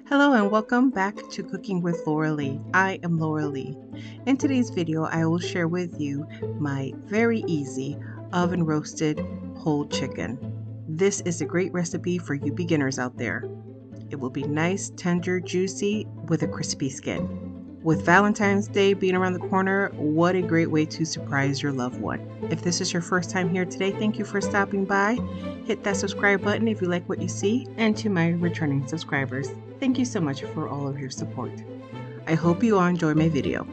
Hello and welcome back to Cooking with Lauralee. I am Lauralee. In today's video, I will share with you my very easy oven roasted whole chicken. This is a great recipe for you beginners out there. It will be nice, tender, juicy with a crispy skin. With Valentine's Day being around the corner, what a great way to surprise your loved one. If this is your first time here today, thank you for stopping by. Hit that subscribe button if you like what you see, and to my returning subscribers, thank you so much for all of your support. I hope you all enjoy my video.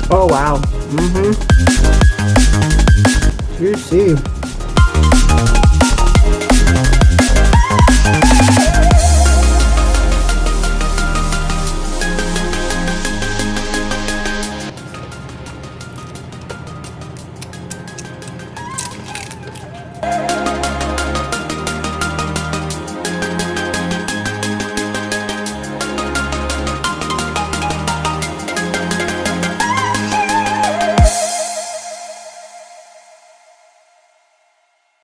Oh wow. Juicy.